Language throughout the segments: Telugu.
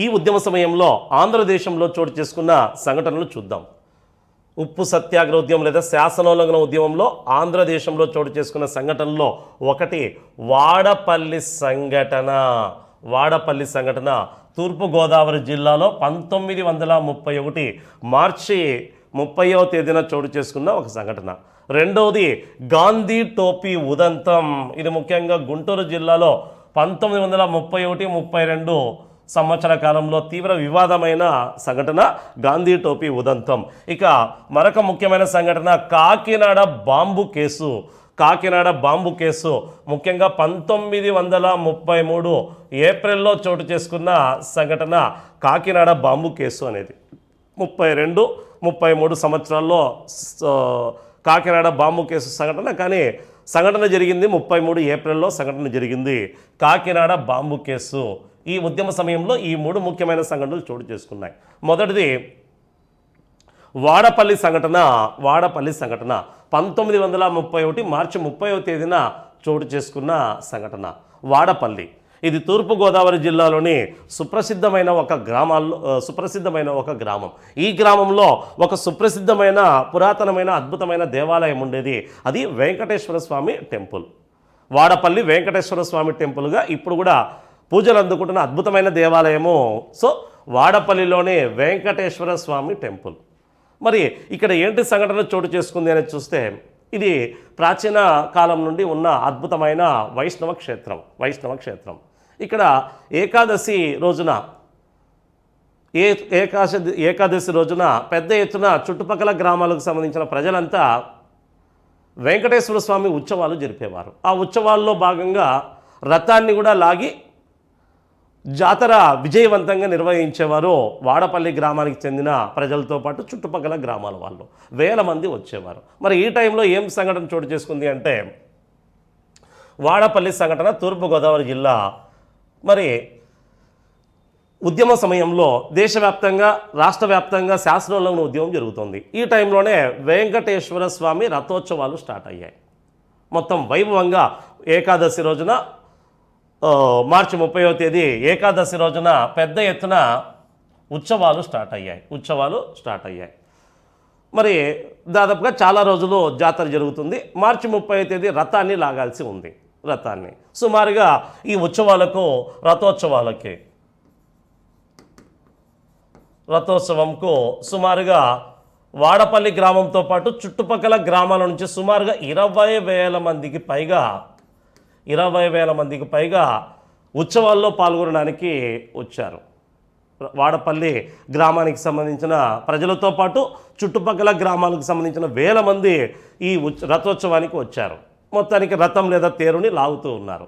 ఈ ఉద్యమ సమయంలో ఆంధ్రదేశంలో చోటు చేసుకున్న సంఘటనలు చూద్దాం. ఉప్పు సత్యాగ్రహ ఉద్యమం లేదా శాసనోల్లంఘన ఉద్యమంలో ఆంధ్రదేశంలో చోటు చేసుకున్న సంఘటనలో ఒకటి వాడపల్లి సంఘటన. వాడపల్లి సంఘటన తూర్పుగోదావరి జిల్లాలో 1931 మార్చి 30వ తేదీన చోటు చేసుకున్న ఒక సంఘటన. రెండవది గాంధీ టోపీ ఉదంతం. ఇది ముఖ్యంగా గుంటూరు జిల్లాలో 1931-32 సంవత్సర కాలంలో తీవ్ర వివాదమైన సంఘటన గాంధీ టోపీ ఉదంతం. ఇక మరొక ముఖ్యమైన సంఘటన Kakinada bomb case. Kakinada bomb case ముఖ్యంగా 1933 ఏప్రిల్లో చోటు చేసుకున్న సంఘటన కాకినాడ బాంబు కేసు అనేది. 32-33 సంవత్సరాల్లో కాకినాడ బాంబు కేసు సంఘటన. కానీ సంఘటన జరిగింది 33 ఏప్రిల్లో సంఘటన జరిగింది కాకినాడ బాంబు కేసు. ఈ ఉద్యమ సమయంలో ఈ 3 ముఖ్యమైన సంఘటనలు చోటు చేసుకున్నాయి. మొదటిది వాడపల్లి సంఘటన. వాడపల్లి సంఘటన 1931 మార్చి 30వ తేదీన చోటు చేసుకున్న సంఘటన వాడపల్లి. ఇది తూర్పుగోదావరి జిల్లాలోని సుప్రసిద్ధమైన ఒక గ్రామం. ఈ గ్రామంలో ఒక సుప్రసిద్ధమైన పురాతనమైన అద్భుతమైన దేవాలయం ఉండేది. అది వెంకటేశ్వర స్వామి టెంపుల్. వాడపల్లి వెంకటేశ్వర స్వామి టెంపుల్గా ఇప్పుడు కూడా పూజలు అందుకుంటున్న అద్భుతమైన దేవాలయము. సో వాడపల్లిలోనే వెంకటేశ్వర స్వామి టెంపుల్. మరి ఇక్కడ ఏంటి సంఘటన చోటు చేసుకుంది అనేది చూస్తే ఇది ప్రాచీన కాలం నుండి ఉన్న అద్భుతమైన వైష్ణవ క్షేత్రం. ఇక్కడ ఏకాదశి రోజున ఏకాదశి రోజున పెద్ద ఎత్తున చుట్టుపక్కల గ్రామాలకు సంబంధించిన ప్రజలంతా వెంకటేశ్వర స్వామి ఉత్సవాలు జరిపేవారు. ఆ ఉత్సవాల్లో భాగంగా రథాన్ని కూడా లాగి జాతర విజయవంతంగా నిర్వహించేవారు. వాడపల్లి గ్రామానికి చెందిన ప్రజలతో పాటు చుట్టుపక్కల గ్రామాల వాళ్ళు వేల మంది వచ్చేవారు. మరి ఈ టైంలో ఏం సంఘటన చోటు చేసుకుంది అంటే వాడపల్లి సంఘటన తూర్పుగోదావరి జిల్లా. మరి ఉద్యమ సమయంలో దేశవ్యాప్తంగా రాష్ట్ర వ్యాప్తంగా శాసనోల్లంఘన ఉద్యమం జరుగుతుంది. ఈ టైంలోనే వెంకటేశ్వర స్వామి రథోత్సవాలు స్టార్ట్ అయ్యాయి. మొత్తం వైభవంగా ఏకాదశి రోజున మార్చి 30వ తేదీ ఏకాదశి రోజున పెద్ద ఎత్తున ఉత్సవాలు స్టార్ట్ అయ్యాయి. మరి దాదాపుగా చాలా రోజులు జాతర జరుగుతుంది. మార్చి 30వ తేదీ రథాన్ని లాగాల్సి ఉంది. రథాన్ని సుమారుగా ఈ రథోత్సవంకు సుమారుగా వాడపల్లి గ్రామంతో పాటు చుట్టుపక్కల గ్రామాల నుంచి సుమారుగా 20,000 మందికి పైగా ఉత్సవాల్లో పాల్గొనడానికి వచ్చారు. వాడపల్లి గ్రామానికి సంబంధించిన ప్రజలతో పాటు చుట్టుపక్కల గ్రామాలకు సంబంధించిన వేల మంది ఈ రథోత్సవానికి వచ్చారు. మొత్తానికి రథం లేదా తేరుని లాగుతూ ఉన్నారు.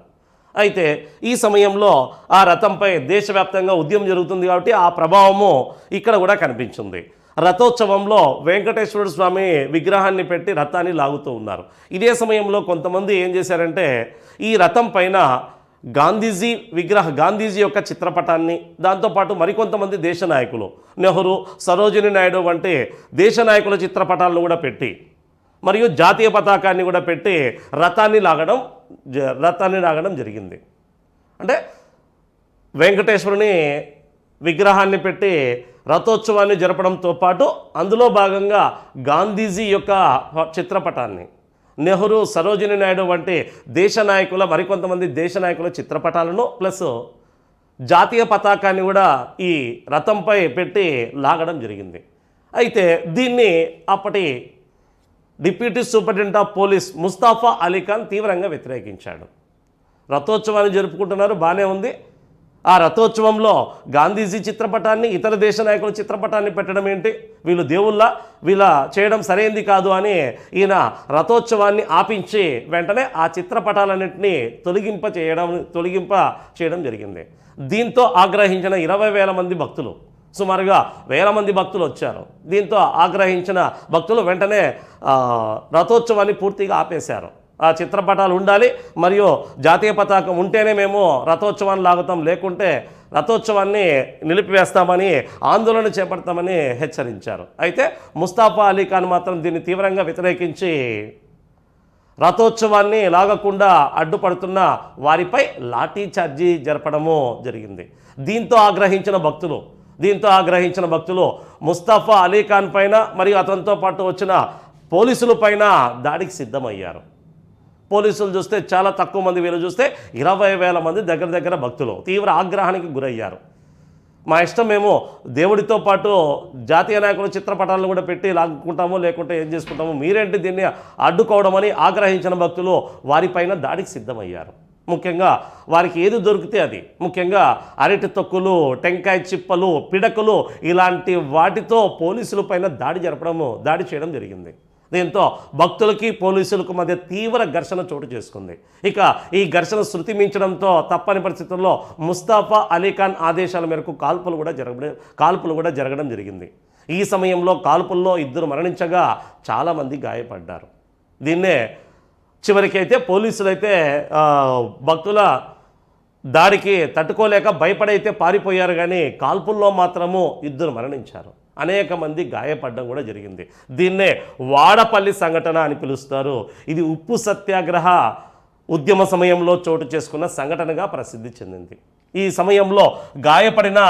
అయితే ఈ సమయంలో ఆ రథంపై దేశవ్యాప్తంగా ఉద్యమం జరుగుతుంది కాబట్టి ఆ ప్రభావము ఇక్కడ కూడా కనిపించింది. రథోత్సవంలో వెంకటేశ్వర స్వామి విగ్రహాన్ని పెట్టి రథాన్ని లాగుతూ ఉన్నారు. ఇదే సమయంలో కొంతమంది ఏం చేశారంటే ఈ రథం పైన గాంధీజీ యొక్క చిత్రపటాన్ని, దాంతోపాటు మరికొంతమంది దేశ నాయకులు నెహ్రూ, సరోజిని నాయుడు వంటి దేశ నాయకుల చిత్రపటాలను కూడా పెట్టి మరియు జాతీయ పతాకాన్ని కూడా పెట్టి రథాన్ని లాగడం జరిగింది. అంటే వెంకటేశ్వరుని విగ్రహాన్ని పెట్టి రథోత్సవాన్ని జరపడంతో పాటు అందులో భాగంగా గాంధీజీ యొక్క చిత్రపటాన్ని, నెహ్రూ, సరోజిని నాయుడు వంటి మరికొంతమంది దేశ నాయకుల చిత్రపటాలను ప్లస్ జాతీయ పతాకాన్ని కూడా ఈ రథంపై పెట్టి లాగడం జరిగింది. అయితే దీన్ని అప్పటి deputy superintendent of police Mustafa Ali Khan తీవ్రంగా వ్యతిరేకించాడు. రథోత్సవాన్ని జరుపుకుంటున్నారు, బాగానే ఉంది. ఆ రథోత్సవంలో గాంధీజీ చిత్రపటాన్ని, ఇతర దేశ నాయకుల చిత్రపటాన్ని పెట్టడం ఏంటి, వీళ్ళు వీళ్ళ చేయడం సరైంది కాదు అని ఈయన రథోత్సవాన్ని ఆపించి వెంటనే ఆ చిత్రపటాలన్నింటినీ తొలగింప చేయడం జరిగింది. దీంతో ఆగ్రహించిన 20,000 మంది భక్తులు, సుమారుగా 1000 మంది భక్తులు వచ్చారు. దీంతో ఆగ్రహించిన భక్తులు వెంటనే రథోత్సవాన్ని పూర్తిగా ఆపేశారు. ఆ చిత్రపటాలు ఉండాలి మరియు జాతీయ పతాకం ఉంటేనే మేము రథోత్సవాన్ని లాగుతాం, లేకుంటే రథోత్సవాన్ని నిలిపివేస్తామని, ఆందోళన చేపడతామని హెచ్చరించారు. అయితే ముస్తాఫా అలీ ఖాన్ మాత్రం దీన్ని తీవ్రంగా వ్యతిరేకించి రథోత్సవాన్ని లాగకుండా అడ్డుపడుతున్న వారిపై లాఠీ చార్జీ జరపడము జరిగింది. దీంతో ఆగ్రహించిన భక్తులు ముస్తఫా అలీఖాన్ పైన మరియు అతనితో పాటు వచ్చిన పోలీసుల పైన దాడికి సిద్ధమయ్యారు. పోలీసులు చూస్తే చాలా తక్కువ మంది, వీళ్ళు చూస్తే 20,000 మంది దగ్గర భక్తులు తీవ్ర ఆగ్రహానికి గురయ్యారు. మా ఇష్టం, మేము దేవుడితో పాటు జాతీయ నాయకుల చిత్రపటాలను కూడా పెట్టి లాక్కుంటామో లేకుంటే ఏం చేసుకుంటామో, మీరేంటి దీన్ని అడ్డుకోవడమని ఆగ్రహించిన భక్తులు వారిపైన దాడికి సిద్ధమయ్యారు. ముఖ్యంగా వారికి ఏది దొరికితే అది, ముఖ్యంగా అరటి తొక్కులు, టెంకాయ చిప్పలు, పిడకలు ఇలాంటి వాటితో పోలీసుల పైన దాడి చేయడం జరిగింది. దీంతో భక్తులకి పోలీసులకు మధ్య తీవ్ర ఘర్షణ చోటు చేసుకుంది. ఇక ఈ ఘర్షణ శృతి మించడంతో తప్పని పరిస్థితుల్లో ముస్తఫా అలీఖాన్ ఆదేశాల మేరకు కాల్పులు కూడా జరగడం జరిగింది. ఈ సమయంలో కాల్పుల్లో 2 మరణించగా చాలామంది గాయపడ్డారు. దీన్నే చివరికైతే పోలీసులైతే భక్తుల దాడికి తట్టుకోలేక భయపడైతే పారిపోయారు, కానీ కాల్పుల్లో మాత్రము 2 మరణించారు, అనేక మంది గాయపడడం కూడా జరిగింది. దీన్నే వాడపల్లి సంఘటన అని పిలుస్తారు. ఇది ఉప్పు సత్యాగ్రహ ఉద్యమ సమయంలో చోటు చేసుకున్న సంఘటనగా ప్రసిద్ధి చెందింది. ఈ సమయంలో గాయపడిన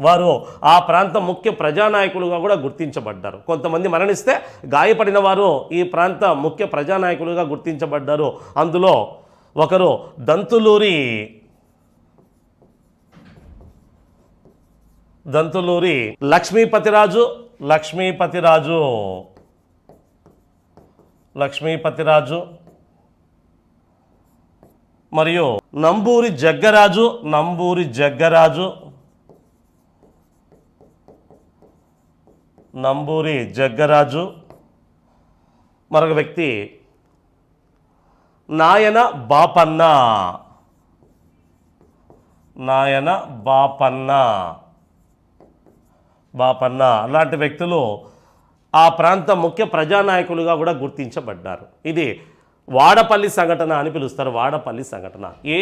వారు ఆ ప్రాంత ముఖ్య ప్రజానాయకులుగా కూడా గుర్తించబడ్డారు. కొంతమంది మరణిస్తే గాయపడిన వారు ఈ ప్రాంత ముఖ్య ప్రజానాయకులుగా గుర్తించబడ్డారు. అందులో ఒకరు దంతులూరి లక్ష్మీపతిరాజు మరియు నంబూరి జగ్గరాజు, మరొక వ్యక్తి నాయన బాపన్న అలాంటి వ్యక్తులు ఆ ప్రాంత ముఖ్య ప్రజానాయకులుగా కూడా గుర్తించబడ్డారు. ఇది వాడపల్లి సంఘటన అని పిలుస్తారు. వాడపల్లి సంఘటన ఏ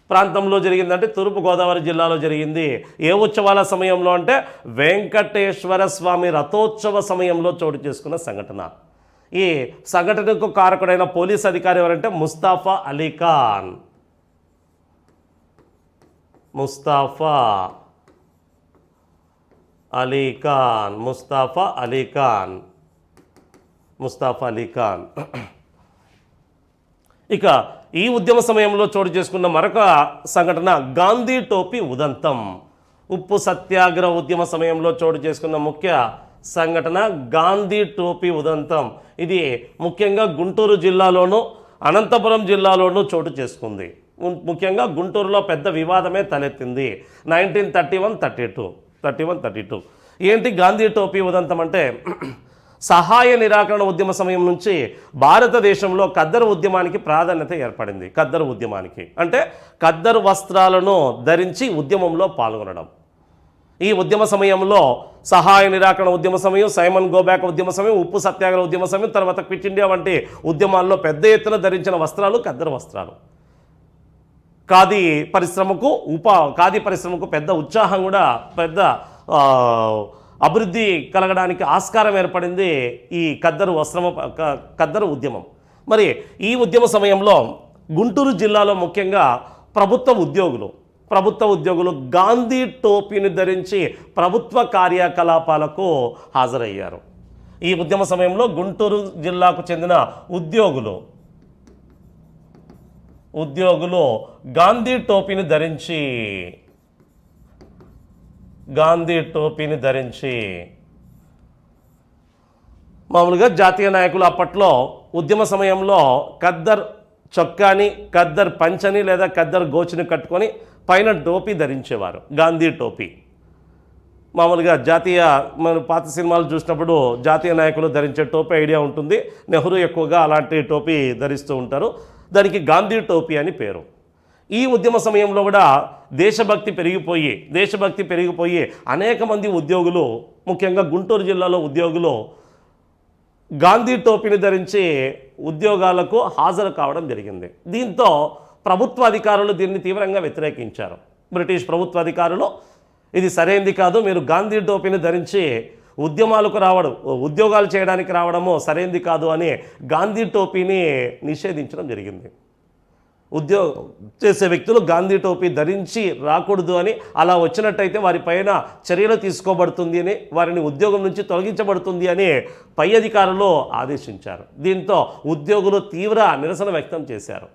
ప్రాంతంలో జరిగిందంటే తూర్పుగోదావరి జిల్లాలో జరిగింది. ఏ ఉత్సవాల సమయంలో అంటే వెంకటేశ్వర స్వామి రథోత్సవ సమయంలో చోటు చేసుకున్న సంఘటన. ఈ సంఘటనకు కారకుడైన పోలీస్ అధికారి ఎవరంటే ముస్తఫా అలీఖాన్. ఇక ఈ ఉద్యమ సమయంలో చోటు చేసుకున్న మరొక సంఘటన గాంధీ టోపీ ఉదంతం. ఉప్పు సత్యాగ్రహ ఉద్యమ సమయంలో చోటు చేసుకున్న ముఖ్య సంఘటన గాంధీ టోపీ ఉదంతం. ఇది ముఖ్యంగా గుంటూరు జిల్లాలోనూ అనంతపురం జిల్లాలోనూ చోటు చేసుకుంది. ముఖ్యంగా గుంటూరులో పెద్ద వివాదమే తలెత్తింది 1931-32. ఏంటి గాంధీ టోపీ ఉదంతం అంటే, సహాయ నిరాకరణ ఉద్యమ సమయం నుంచి భారతదేశంలో ఖద్దరు ఉద్యమానికి ప్రాధాన్యత ఏర్పడింది. ఖద్దరు ఉద్యమానికి అంటే ఖద్దరు వస్త్రాలను ధరించి ఉద్యమంలో పాల్గొనడం. ఈ ఉద్యమ సమయంలో సహాయ నిరాకరణ ఉద్యమ సమయం, సైమన్ గోబ్యాక్ ఉద్యమ సమయం, ఉప్పు సత్యాగ్రహ ఉద్యమ సమయం, తర్వాత క్విట్ ఇండియా వంటి ఉద్యమాల్లో పెద్ద ఎత్తున ధరించిన వస్త్రాలు ఖద్దరు వస్త్రాలు. ఖాదీ పరిశ్రమకు పెద్ద ఉత్సాహం కూడా, పెద్ద అభివృద్ధి కలగడానికి ఆస్కారం ఏర్పడింది ఈ ఖద్దరు ఉద్యమం. మరి ఈ ఉద్యమ సమయంలో గుంటూరు జిల్లాలో ముఖ్యంగా ప్రభుత్వ ఉద్యోగులు గాంధీ టోపీని ధరించి ప్రభుత్వ కార్యకలాపాలకు హాజరయ్యారు. ఈ ఉద్యమ సమయంలో గుంటూరు జిల్లాకు చెందిన ఉద్యోగులు గాంధీ టోపీని ధరించి మామూలుగా జాతీయ నాయకులు అప్పట్లో ఉద్యమ సమయంలో ఖద్దర్ చొక్కాని, ఖద్దర్ పంచని లేదా ఖద్దర్ గోచిని కట్టుకొని పైన టోపీ ధరించేవారు, గాంధీ టోపీ. మామూలుగా మనం పాత సినిమాలు చూసినప్పుడు జాతీయ నాయకులు ధరించే టోపీ ఐడియా ఉంటుంది. నెహ్రూ ఎక్కువగా అలాంటి టోపీ ధరిస్తూ ఉంటారు. దానికి గాంధీ టోపీ అని పేరు. ఈ ఉద్యమ సమయంలో కూడా దేశభక్తి పెరిగిపోయి అనేక మంది ఉద్యోగులు, ముఖ్యంగా గుంటూరు జిల్లాలో ఉద్యోగులు గాంధీ టోపీని ధరించి ఉద్యోగాలకు హాజరు కావడం జరిగింది. దీంతో ప్రభుత్వ అధికారులు దీన్ని తీవ్రంగా వ్యతిరేకించారు. బ్రిటిష్ ప్రభుత్వ అధికారులు ఇది సరైనది కాదు, మీరు గాంధీ టోపీని ధరించి ఉద్యమాలకు రావడం, ఉద్యోగాలు చేయడానికి రావడము సరైంది కాదు అని గాంధీ టోపీని నిషేధించడం జరిగింది. ఉద్యోగం చేసే వ్యక్తులు గాంధీ టోపీ ధరించి రాకూడదు అని, అలా వచ్చినట్టయితే వారిపైన చర్యలు తీసుకోబడుతుంది అని, వారిని ఉద్యోగం నుంచి తొలగించబడుతుంది అని పై అధికారులు ఆదేశించారు. దీంతో ఉద్యోగులు తీవ్ర నిరసన వ్యక్తం చేశారు.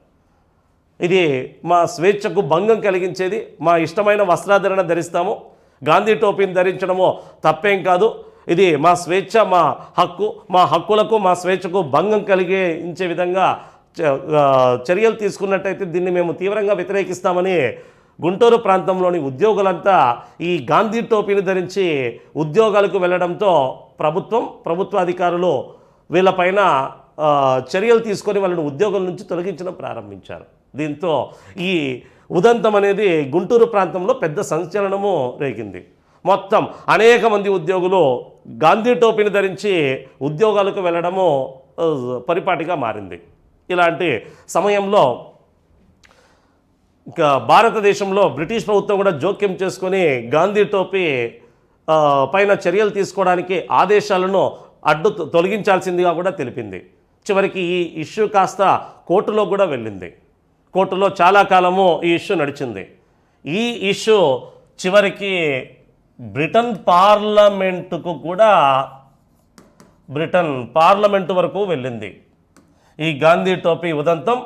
ఇది మా స్వేచ్ఛకు భంగం కలిగించేది, మా ఇష్టమైన వస్త్రాధరణ ధరిస్తాము, గాంధీ టోపీని ధరించడము తప్పేం కాదు, ఇది మా స్వేచ్ఛ, మా హక్కు, మా హక్కులకు మా స్వేచ్ఛకు భంగం కలిగించే విధంగా చర్యలు తీసుకున్నట్టయితే దీన్ని మేము తీవ్రంగా వ్యతిరేకిస్తామని గుంటూరు ప్రాంతంలోని ఉద్యోగులంతా ఈ గాంధీ టోపీని ధరించి ఉద్యోగాలకు వెళ్ళడంతో ప్రభుత్వ అధికారులు వీళ్ళపైన చర్యలు తీసుకొని వాళ్ళని ఉద్యోగం నుంచి తొలగించడం ప్రారంభించారు. దీంతో ఈ ఉదంతం అనేది గుంటూరు ప్రాంతంలో పెద్ద సంచలనము రేగింది. మొత్తం అనేక మంది ఉద్యోగులు గాంధీ టోపీని ధరించి ఉద్యోగాలకు వెళ్ళడము పరిపాటిగా మారింది. ఇలాంటి సమయంలో ఇంకా భారతదేశంలో బ్రిటిష్ ప్రభుత్వం కూడా జోక్యం చేసుకొని గాంధీ టోపీ పైన చర్యలు తీసుకోవడానికి ఆదేశాలను తొలగించాల్సిందిగా కూడా తెలిపింది. చివరికి ఈ ఇష్యూ కాస్త కోర్టులో కూడా వెళ్ళింది. కోర్టులో చాలా కాలము ఈ ఇష్యూ నడిచింది. ఈ ఇష్యూ చివరికి బ్రిటన్ పార్లమెంటు వరకు వెళ్ళింది. ఈ గాంధీ టోపీ ఉదంతం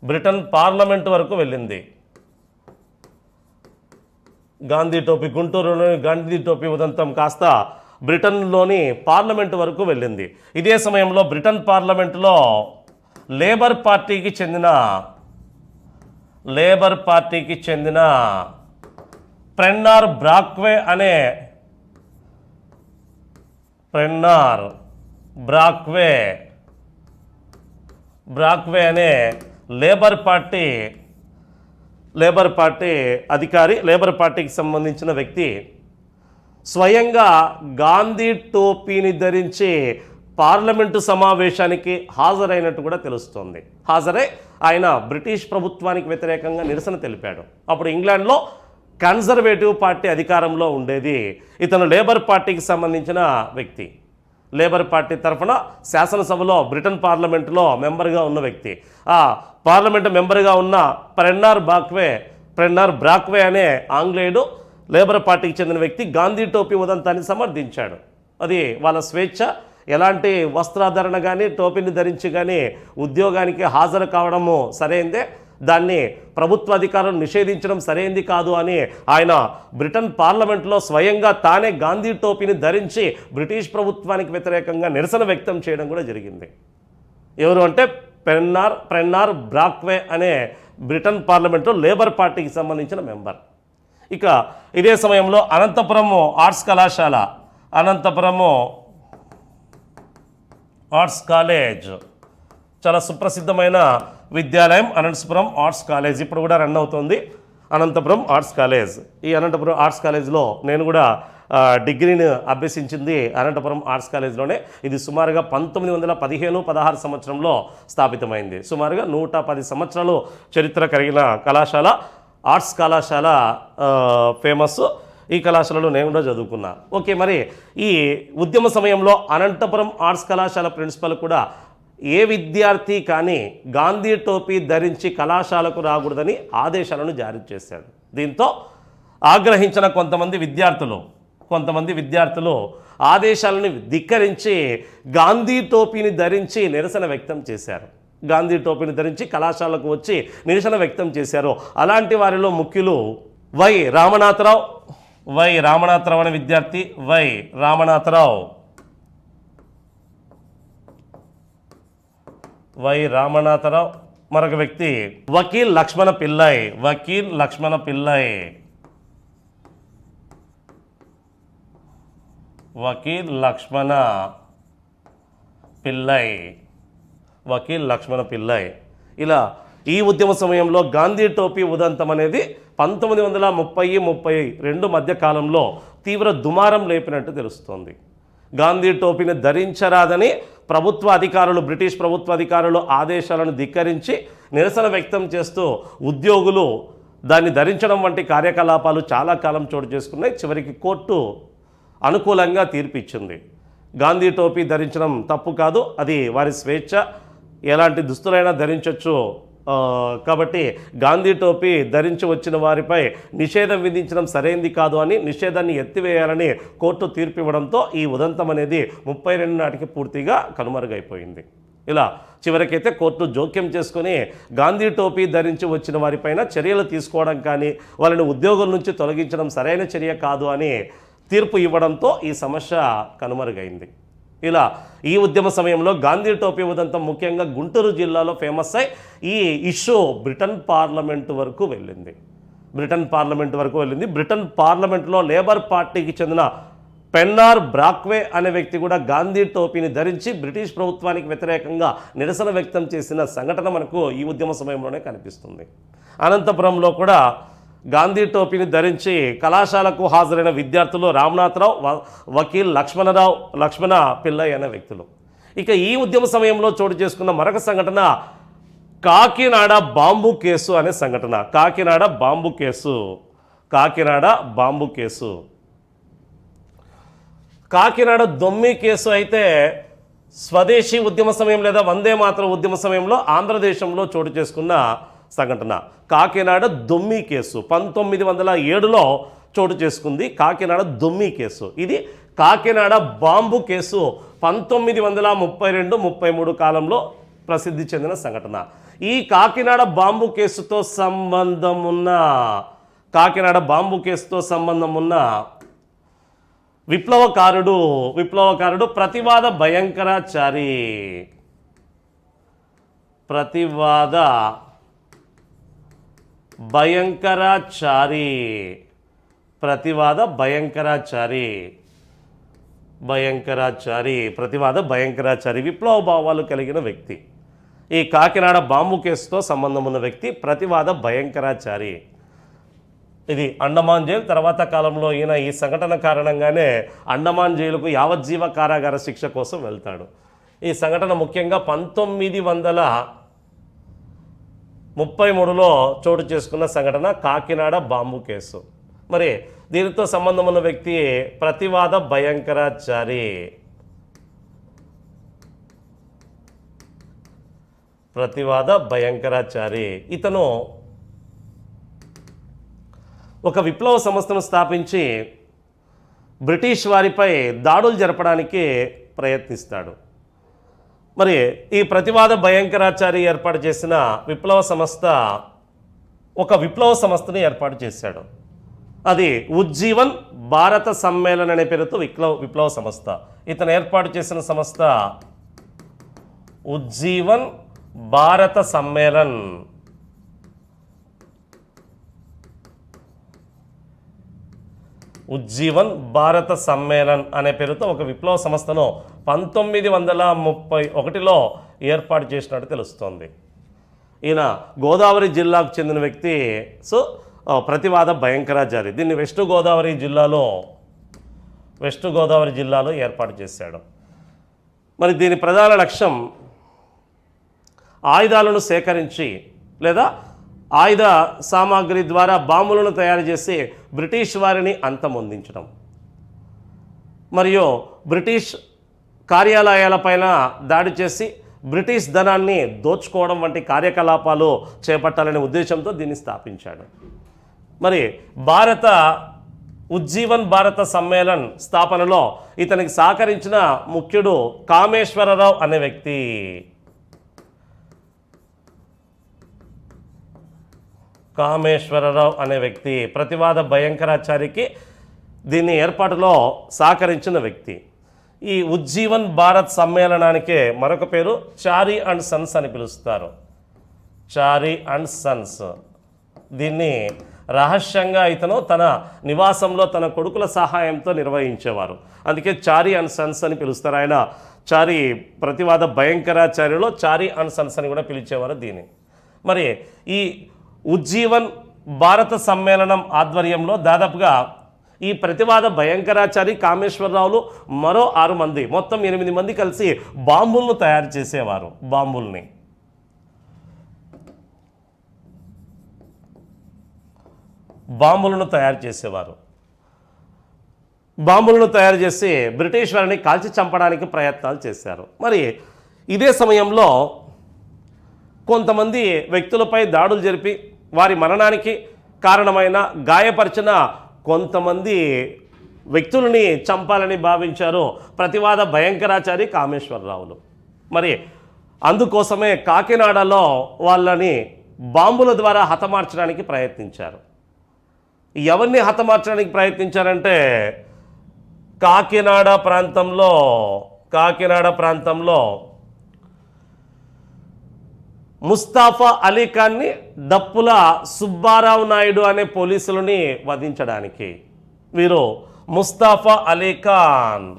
బ్రిటన్ పార్లమెంటు వరకు వెళ్ళింది. గుంటూరులోని గాంధీ టోపీ ఉదంతం కాస్త బ్రిటన్లోని పార్లమెంటు వరకు వెళ్ళింది. ఇదే సమయంలో బ్రిటన్ పార్లమెంటులో లేబర్ పార్టీకి చెందిన ప్రెన్నార్ బ్రాక్వే అనే లేబర్ పార్టీ అధికారి, లేబర్ పార్టీకి సంబంధించిన వ్యక్తి స్వయంగా గాంధీ టోపీని ధరించి పార్లమెంటు సమావేశానికి హాజరైనట్టు కూడా తెలుస్తోంది. హాజరై ఆయన బ్రిటిష్ ప్రభుత్వానికి వ్యతిరేకంగా నిరసన తెలిపాడు. అప్పుడు ఇంగ్లాండ్లో కన్జర్వేటివ్ పార్టీ అధికారంలో ఉండేది. ఇతను లేబర్ పార్టీకి సంబంధించిన వ్యక్తి. లేబర్ పార్టీ తరఫున శాసనసభలో బ్రిటన్ పార్లమెంటులో మెంబర్గా ఉన్న వ్యక్తి. ఆ పార్లమెంటు మెంబర్గా ఉన్న ప్రెన్నార్ బ్రాక్వే అనే ఆంగ్లేయుడు, లేబర్ పార్టీకి చెందిన వ్యక్తి గాంధీ టోపీ ఉదంతాన్ని సమర్థించాడు. అది వాళ్ళ స్వేచ్ఛ, ఎలాంటి వస్త్రాధరణ కానీ టోపీని ధరించి కానీ ఉద్యోగానికి హాజరు కావడము సరైందే, దాన్ని ప్రభుత్వ అధికారులు నిషేధించడం సరైంది కాదు అని ఆయన బ్రిటన్ పార్లమెంట్లో స్వయంగా తానే గాంధీ టోపీని ధరించి బ్రిటిష్ ప్రభుత్వానికి వ్యతిరేకంగా నిరసన వ్యక్తం చేయడం కూడా జరిగింది. ఎవరు అంటే ప్రెన్నార్ బ్రాక్వే అనే బ్రిటన్ పార్లమెంట్లో లేబర్ పార్టీకి సంబంధించిన మెంబర్. ఇక ఇదే సమయంలో అనంతపురం ఆర్ట్స్ కాలేజ్ చాలా సుప్రసిద్ధమైన విద్యాలయం. అనంతపురం ఆర్ట్స్ కాలేజ్ ఇప్పుడు కూడా రన్ అవుతుంది. Anantapuram arts college. ఈ అనంతపురం ఆర్ట్స్ కాలేజ్లో నేను కూడా డిగ్రీని అభ్యసించింది అనంతపురం ఆర్ట్స్ కాలేజ్లోనే. ఇది సుమారుగా 1915-16 సంవత్సరంలో స్థాపితమైంది. సుమారుగా 110 సంవత్సరాలు చరిత్ర కలిగిన కళాశాల, ఆర్ట్స్ కళాశాల ఫేమస్. ఈ కళాశాలలో నేను కూడా చదువుకున్నా. ఓకే, మరి ఈ ఉద్యమ సమయంలో అనంతపురం ఆర్ట్స్ కళాశాల ప్రిన్సిపల్ కూడా ఏ విద్యార్థి కానీ గాంధీ టోపీ ధరించి కళాశాలకు రాకూడదని ఆదేశాలను జారీ చేశాడు. దీంతో ఆగ్రహించిన కొంతమంది విద్యార్థులు ఆదేశాలను ధిక్కరించి గాంధీ టోపీని ధరించి నిరసన వ్యక్తం చేశారు. గాంధీ టోపీని ధరించి కళాశాలకు వచ్చి నిరసన వ్యక్తం చేశారు. అలాంటి వారిలో ముఖ్యులు వై రామనాథరావు అనే విద్యార్థి. వై రామనాథరావు. మరొక వ్యక్తి వకీల్ లక్ష్మణ పిల్లై. ఇలా ఈ ఉద్యమ సమయంలో గాంధీ టోపీ ఉదంతం అనేది 1930-32 మధ్య కాలంలో తీవ్ర దుమారం లేపినట్టు తెలుస్తోంది. గాంధీ టోపీని ధరించరాదని బ్రిటిష్ ప్రభుత్వ అధికారులు ఆదేశాలను ధిక్కరించి నిరసన వ్యక్తం చేస్తూ ఉద్యోగులు దాన్ని ధరించడం వంటి కార్యకలాపాలు చాలా కాలం చోటు చేసుకున్నాయి. చివరికి కోర్టు అనుకూలంగా తీర్పిచ్చింది. గాంధీ టోపీ ధరించడం తప్పు కాదు, అది వారి స్వేచ్ఛ, ఎలాంటి దుస్తులైనా ధరించవచ్చు. కాబట్టి గాంధీ టోపీ ధరించి వచ్చిన వారిపై నిషేధం విధించడం సరైంది కాదు అని నిషేధాన్ని ఎత్తివేయాలని కోర్టు తీర్పు ఇవ్వడంతో ఈ ఉదంతం అనేది 32 నాటికి పూర్తిగా కనుమరుగైపోయింది. ఇలా చివరికైతే కోర్టు జోక్యం చేసుకుని గాంధీ టోపీ ధరించి వచ్చిన వారిపైన చర్యలు తీసుకోవడం కానీ వాళ్ళని ఉద్యోగుల నుంచి తొలగించడం సరైన చర్య కాదు అని తీర్పు ఇవ్వడంతో ఈ సమస్య కనుమరుగైంది. ఇలా ఈ ఉద్యమ సమయంలో గాంధీ టోపీ ఉదంతం ముఖ్యంగా గుంటూరు జిల్లాలో ఫేమస్ అయి ఈ ఇష్యూ బ్రిటన్ పార్లమెంటు వరకు వెళ్ళింది. బ్రిటన్ పార్లమెంటులో లేబర్ పార్టీకి చెందిన పెన్నార్ బ్రాక్వే అనే వ్యక్తి కూడా గాంధీ టోపీని ధరించి బ్రిటిష్ ప్రభుత్వానికి వ్యతిరేకంగా నిరసన వ్యక్తం చేసిన సంఘటన మనకు ఈ ఉద్యమ సమయంలోనే కనిపిస్తుంది. అనంతపురంలో కూడా గాంధీ టోపీని ధరించి కళాశాలకు హాజరైన విద్యార్థులు రామనాథరావు, వకీల్ లక్ష్మణ పిల్లయ్య అనే వ్యక్తులు. ఇక ఈ ఉద్యమ సమయంలో చోటు చేసుకున్న మరొక సంఘటన కాకినాడ బాంబు కేసు అనే సంఘటన. కాకినాడ బాంబు కేసు కాకినాడ దొమ్మి కేసు అయితే స్వదేశీ ఉద్యమ సమయం లేదా వందే మాతరం ఉద్యమ సమయంలో ఆంధ్రదేశంలో చోటు చేసుకున్న సంఘటన. కాకినాడ దొమ్మి కేసు 1907లో చోటు చేసుకుంది. కాకినాడ దొమ్మి కేసు. ఇది కాకినాడ బాంబు కేసు 1932-33 కాలంలో ప్రసిద్ధి చెందిన సంఘటన. ఈ కాకినాడ బాంబు కేసుతో సంబంధం ఉన్న విప్లవకారుడు ప్రతివాద భయంకరాచారి విప్లవ భావాలు కలిగిన వ్యక్తి. ఈ కాకినాడ బాంబు కేసుతో సంబంధం ఉన్న వ్యక్తి ప్రతివాద భయంకరాచారి. ఇది అండమాన్ జైలు. తర్వాత కాలంలో ఈయన ఈ సంఘటన కారణంగానే అండమాన్ జైలుకు యావజ్జీవ కారాగార శిక్ష కోసం వెళ్తాడు. ఈ సంఘటన ముఖ్యంగా 1933లో చోటు చేసుకున్న సంఘటన కాకినాడ బాంబు కేసు. మరి దీనితో సంబంధం ఉన్న వ్యక్తి ప్రతివాద భయంకరాచారి. ఇతను ఒక విప్లవ సంస్థను స్థాపించి బ్రిటిష్ వారిపై దాడులు జరపడానికి ప్రయత్నిస్తాడు. మరి ఈ ప్రతివాద భయంకరాచారి ఏర్పాటు చేసిన ఒక విప్లవ సంస్థని ఏర్పాటు చేశాడు. అది ఉజ్జీవన్ భారత సమ్మేళన్ అనే పేరుతో విప్లవ సంస్థ. ఇతను ఏర్పాటు చేసిన సంస్థ ఉజ్జీవన్ భారత సమ్మేళన్. ఉజ్జీవన్ భారత సమ్మేళన్ అనే పేరుతో ఒక విప్లవ సంస్థను 1931లో ఏర్పాటు చేసినట్టు తెలుస్తోంది. ఈయన గోదావరి జిల్లాకు చెందిన వ్యక్తి. సో ప్రతివాద భయంకరాచారి. దీన్ని వెస్ట్ గోదావరి జిల్లాలో ఏర్పాటు చేశాడు. మరి దీని ప్రధాన లక్ష్యం ఆయుధాలను సేకరించి లేదా ఆయుధ సామాగ్రి ద్వారా బాంబులను తయారు చేసి బ్రిటిష్ వారిని అంతమొందించడం, మరియు బ్రిటిష్ కార్యాలయాలపైన దాడి చేసి బ్రిటిష్ ధనాన్ని దోచుకోవడం వంటి కార్యకలాపాలు చేపట్టాలనే ఉద్దేశంతో దీన్ని స్థాపించాడు. మరి ఉజ్జీవన్ భారత సమ్మేళన్ స్థాపనలో ఇతనికి సహకరించిన ముఖ్యుడు కామేశ్వరరావు అనే వ్యక్తి. ప్రతివాద భయంకరాచారికి దీన్ని ఏర్పాటులో సహకరించిన వ్యక్తి. ఈ ఉజ్జీవన్ భారత్ సమ్మేళనానికే మరొక పేరు చారీ అండ్ సన్స్ అని పిలుస్తారు. దీన్ని రహస్యంగా ఇతను తన నివాసంలో తన కొడుకుల సహాయంతో నిర్వహించేవారు. అందుకే చారీ అండ్ సన్స్ అని పిలుస్తారు. ఆయన ప్రతివాద భయంకరాచార్యులో చారీ అండ్ సన్స్ అని కూడా పిలిచేవారు దీన్ని. మరి ఈ ఉజ్జీవన్ భారత సమ్మేళనం ఆధ్వర్యంలో దాదాపుగా ఈ ప్రతివాద భయంకరాచారి కామేశ్వరరావులు మరో 6 మంది, మొత్తం 8 మంది కలిసి బాంబులను తయారు చేసేవారు. బాంబులను తయారు చేసి బ్రిటిష్ వారిని కాల్చి చంపడానికి ప్రయత్నాలు చేశారు. మరి ఇదే సమయంలో కొంతమంది వ్యక్తులపై దాడులు జరిపి వారి మరణానికి కారణమైన గాయపరిచిన కొంతమంది వ్యక్తులని చంపాలని భావించారు ప్రతివాద భయంకరాచారి కామేశ్వరరావులు. మరి అందుకోసమే కాకినాడలో వాళ్ళని బాంబుల ద్వారా హతమార్చడానికి ప్రయత్నించారు. ఎవరిని హతమార్చడానికి ప్రయత్నించారంటే కాకినాడ ప్రాంతంలో ముస్తాఫా అలీ ఖాన్ని డప్పుల సుబ్బారావు నాయుడు అనే పోలీసులని వధించడానికి. వీరు ముస్తాఫా అలీ ఖాన్ను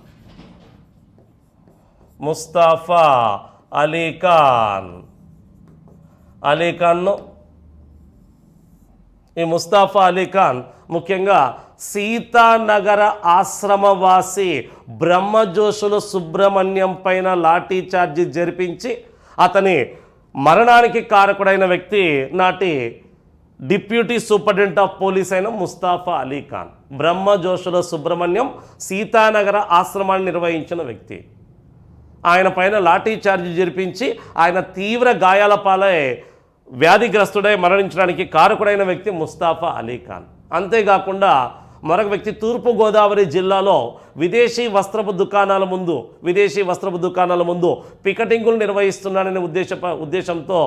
ఈ ముస్తాఫా అలీ ఖాన్ ముఖ్యంగా సీతానగర ఆశ్రమవాసి బ్రహ్మజోషుల సుబ్రహ్మణ్యం పైన లాఠీ చార్జీ జరిపించి అతని మరణానికి కారకుడైన వ్యక్తి నాటి డిప్యూటీ సూపరింటెండెంట్ ఆఫ్ పోలీస్ అయిన ముస్తాఫా అలీ ఖాన్. బ్రహ్మజోషుల సుబ్రహ్మణ్యం సీతానగర ఆశ్రమాన్ని నిర్వహించిన వ్యక్తి. ఆయన పైన లాఠీ చార్జీ జరిపించి ఆయన తీవ్ర గాయాల పాలై వ్యాధిగ్రస్తుడై మరణించడానికి కారకుడైన వ్యక్తి ముస్తాఫా అలీ ఖాన్. అంతేకాకుండా మరొక వ్యక్తి తూర్పుగోదావరి జిల్లాలో విదేశీ వస్త్రపు దుకాణాల ముందు పికెటింగులు నిర్వహిస్తున్నాడనే ఉద్దేశంతో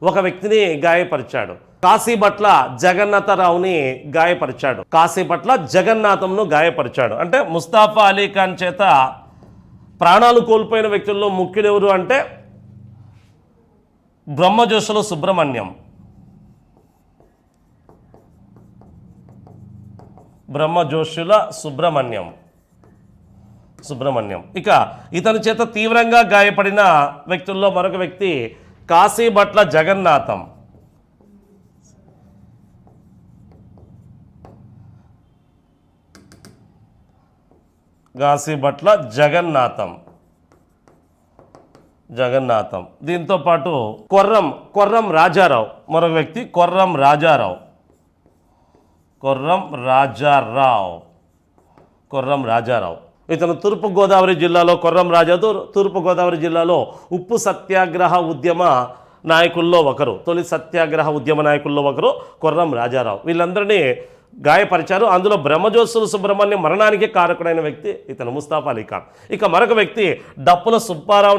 ఒక వ్యక్తిని గాయపరిచాడు. కాశీభట్ల జగన్నాథంను గాయపరిచాడు. అంటే ముస్తాఫా అలీ ఖాన్ చేత ప్రాణాలు కోల్పోయిన వ్యక్తుల్లో ముఖ్యుడెవరు అంటే బ్రహ్మజోషుల సుబ్రహ్మణ్యం. ఇక ఇతని చేత తీవ్రంగా గాయపడిన వ్యక్తుల్లో మరొక వ్యక్తి కాశీభట్ల జగన్నాథం. దీంతో పాటు కొర్రం రాజారావు, మరొక వ్యక్తి కొర్రం రాజారావు. ఇతను తూర్పుగోదావరి జిల్లాలో ఉప్పు సత్యాగ్రహ ఉద్యమ నాయకుల్లో ఒకరు, తొలి సత్యాగ్రహ ఉద్యమ నాయకుల్లో ఒకరు కొర్రం రాజారావు. వీళ్ళందరినీ గాయపరిచారు. అందులో బ్రహ్మజోత్సవ సుబ్రహ్మణ్యం మరణానికి కారకుడైన వ్యక్తి ఇతను ముస్తాఫా అలీ ఖాన్. ఇక మరొక వ్యక్తి డప్పుల సుబ్బారావు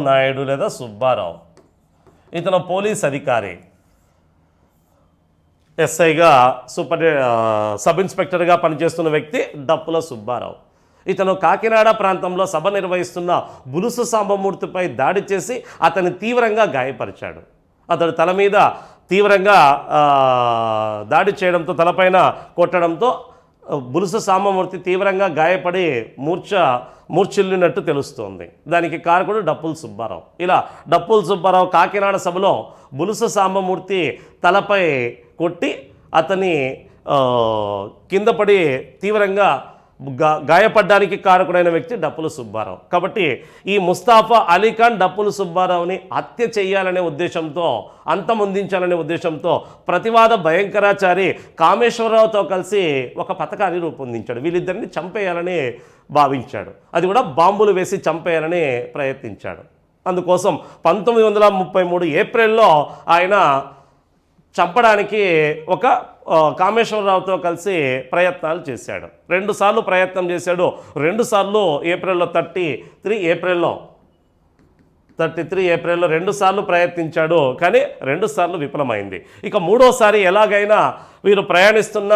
నాయుడు లేదా సుబ్బారావు. ఇతను పోలీస్ అధికారి, ఎస్ఐగా సబ్ ఇన్స్పెక్టర్గా పనిచేస్తున్న వ్యక్తి డప్పుల సుబ్బారావు. ఇతను కాకినాడ ప్రాంతంలో సభ నిర్వహిస్తున్న బులుసు సాంబమూర్తిపై దాడి చేసి అతన్ని తీవ్రంగా గాయపరిచాడు. అతడు తల మీద తీవ్రంగా దాడి చేయడంతో, తలపైన కొట్టడంతో బులుసు సాంబమూర్తి తీవ్రంగా గాయపడి మూర్ఛిల్లినట్టు తెలుస్తోంది. దానికి కారకుడు డప్పుల సుబ్బారావు. ఇలా డప్పుల సుబ్బారావు కాకినాడ సభలో బులుసు సాంబమూర్తి తలపై కొట్టి అతని కింద పడి తీవ్రంగా గాయపడ్డానికి కారకుడైన వ్యక్తి డప్పుల సుబ్బారావు. కాబట్టి ఈ ముస్తాఫా అలీ ఖాన్ డప్పుల సుబ్బారావుని హత్య చేయాలనే ఉద్దేశంతో, అంతమొందించాలనే ఉద్దేశంతో ప్రతివాద భయంకరాచారి కామేశ్వరరావుతో కలిసి ఒక పథకాన్ని రూపొందించాడు. వీళ్ళిద్దరిని చంపేయాలని భావించాడు. అది కూడా బాంబులు వేసి చంపేయాలని ప్రయత్నించాడు. అందుకోసం 1933 ఏప్రిల్లో ఆయన చంపడానికి ఒక కామేశ్వరరావుతో కలిసి ప్రయత్నాలు చేశాడు. 2 సార్లు ప్రయత్నం చేశాడు. 2 సార్లు ఏప్రిల్లో 33 ఏప్రిల్లో 2 సార్లు ప్రయత్నించాడు. కానీ 2 సార్లు విఫలమైంది. ఇక 3వసారి ఎలాగైనా వీరు ప్రయాణిస్తున్న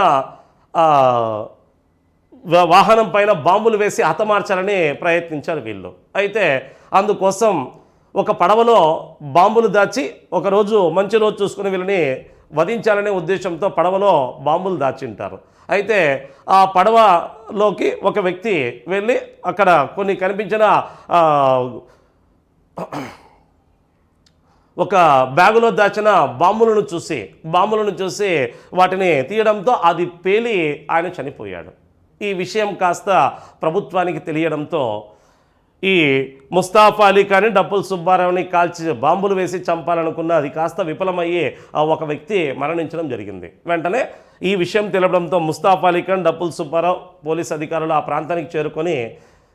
వాహనం పైన బాంబులు వేసి హతమార్చాలని ప్రయత్నించారు వీళ్ళు. అయితే అందుకోసం ఒక పడవలో బాంబులు దాచి ఒకరోజు మంచి రోజు చూసుకుని వీళ్ళని వధించాలనే ఉద్దేశంతో పడవలో బాంబులు దాచింటారు. అయితే ఆ పడవలోకి ఒక వ్యక్తి వెళ్ళి అక్కడ కొన్ని కనిపించిన ఒక బ్యాగులో దాచిన బాంబులను చూసి వాటిని తీయడంతో అది పేలి ఆయన చనిపోయాడు. ఈ విషయం కాస్త ప్రభుత్వానికి తెలియడంతో ఈ ముస్తాఫా అలీ ఖాన్ డప్పుల్ సుబ్బారావుని కాల్చి బాంబులు వేసి చంపాలనుకున్న అది కాస్త విఫలమయ్యే ఒక వ్యక్తి మరణించడం జరిగింది. వెంటనే ఈ విషయం తెలపడంతో ముస్తాఫా అలీ ఖాన్ డప్పుల్ సుబ్బారావు పోలీస్ అధికారులు ఆ ప్రాంతానికి చేరుకొని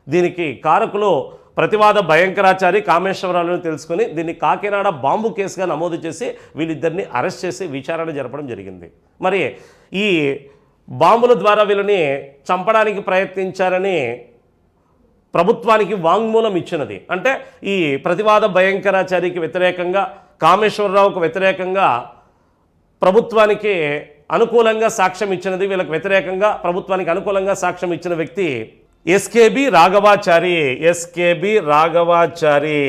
దీనికి కారకులు ప్రతివాద భయంకరాచారి కామేశ్వరరావులను తెలుసుకొని దీన్ని కాకినాడ బాంబు కేసుగా నమోదు చేసి వీళ్ళిద్దరిని అరెస్ట్ చేసి విచారణ జరపడం జరిగింది. మరి ఈ బాంబుల ద్వారా వీళ్ళని చంపడానికి ప్రయత్నించారని ప్రభుత్వానికి వాంగ్మూలం ఇచ్చినది. అంటే ఈ ప్రతివాద భయంకరాచారికి వ్యతిరేకంగా కామేశ్వరరావుకు వ్యతిరేకంగా ప్రభుత్వానికి అనుకూలంగా సాక్ష్యం ఇచ్చినది, వీళ్ళకి వ్యతిరేకంగా ప్రభుత్వానికి అనుకూలంగా సాక్ష్యం ఇచ్చిన వ్యక్తి SKB Raghavachari. SKB Raghavachari.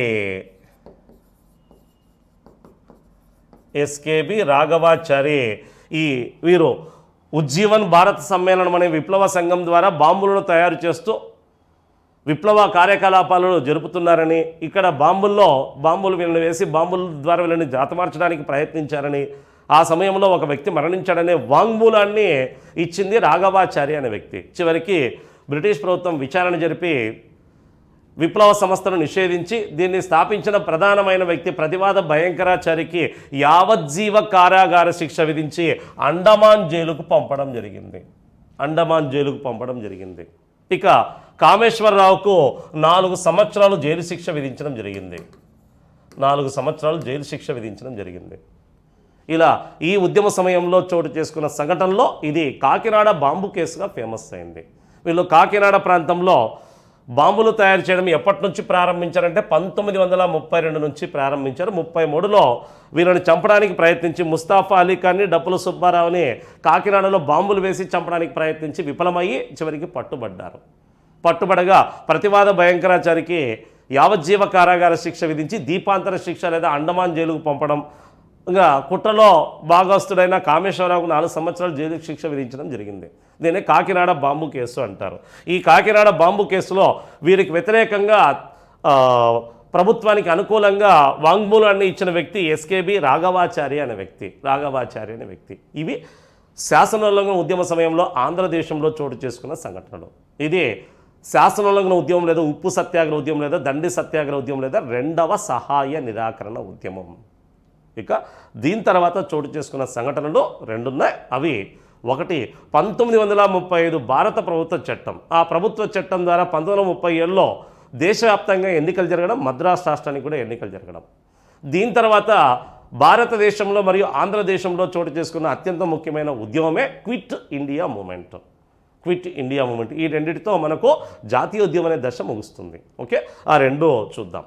SKB Raghavachari వీరు ఉజ్జీవన్ భారత్ సమ్మేళనం అనే విప్లవ సంఘం ద్వారా బాంబులను తయారు చేస్తూ విప్లవ కార్యకలాపాలను జరుపుతున్నారని, ఇక్కడ బాంబులు వీళ్ళని వేసి బాంబుల ద్వారా వీళ్ళని జాతమార్చడానికి ప్రయత్నించారని, ఆ సమయంలో ఒక వ్యక్తి మరణించాడనే వాంగ్మూలాన్ని ఇచ్చింది రాఘవాచారి అనే వ్యక్తి. చివరికి బ్రిటిష్ ప్రభుత్వం విచారణ జరిపి విప్లవ సంస్థను నిషేధించి దీన్ని స్థాపించిన ప్రధానమైన వ్యక్తి ప్రతివాద భయంకరాచారికి యావజ్జీవ కారాగార శిక్ష విధించి అండమాన్ జైలుకు పంపడం జరిగింది. ఇక కామేశ్వరరావుకు 4 సంవత్సరాలు జైలు శిక్ష విధించడం జరిగింది. ఇలా ఈ ఉద్యమ సమయంలో చోటు చేసుకున్న సంఘటనలో ఇది కాకినాడ బాంబు కేసుగా ఫేమస్ అయింది. వీళ్ళు కాకినాడ ప్రాంతంలో బాంబులు తయారు చేయడం ఎప్పటి నుంచి ప్రారంభించారంటే 1932 నుంచి ప్రారంభించారు. 33లో వీళ్ళని చంపడానికి ప్రయత్నించి ముస్తాఫా అలీ ఖాన్ని డప్పుల సుబ్బారావుని కాకినాడలో బాంబులు వేసి చంపడానికి ప్రయత్నించి విఫలమయ్యి చివరికి పట్టుబడగా ప్రతివాద భయంకరాచారికి యావజ్జీవ కారాగార శిక్ష విధించి దీపాంతర శిక్ష లేదా అండమాన్ జైలుకు పంపడం, ఇంకా కుట్రలో భాగస్తుడైన కామేశ్వరరావుకు 4 సంవత్సరాలు జైలు శిక్ష విధించడం జరిగింది. దీన్ని కాకినాడ బాంబు కేసు అంటారు. ఈ కాకినాడ బాంబు కేసులో వీరికి వ్యతిరేకంగా ప్రభుత్వానికి అనుకూలంగా వాంగ్మూలాన్ని ఇచ్చిన వ్యక్తి ఎస్కేబి రాఘవాచారి అనే వ్యక్తి. ఇవి శాసనోల్లంఘన ఉద్యమ సమయంలో ఆంధ్రదేశంలో చోటు చేసుకున్న సంఘటనలు. ఇది శాసనోల్లంఘన ఉద్యమం లేదా ఉప్పు సత్యాగ్రహ ఉద్యమం లేదా దండి సత్యాగ్రహ ఉద్యమం లేదా 2వ సహాయ నిరాకరణ ఉద్యమం. ఇక దీని తర్వాత చోటు చేసుకున్న సంఘటనలు 2 ఉన్నాయి. అవి ఒకటి 1935 భారత ప్రభుత్వ చట్టం. ఆ ప్రభుత్వ చట్టం ద్వారా 1937లో దేశవ్యాప్తంగా ఎన్నికలు జరగడం, మద్రాసు రాష్ట్రానికి కూడా ఎన్నికలు జరగడం. దీని తర్వాత భారతదేశంలో మరియు ఆంధ్రదేశంలో చోటు చేసుకున్న అత్యంత ముఖ్యమైన ఉద్యమమే క్విట్ ఇండియా మూమెంట్. ఈ రెండింటితో మనకు జాతీయోద్యమం అనే దశ ముగుస్తుంది. ఓకే, ఆ 2 చూద్దాం.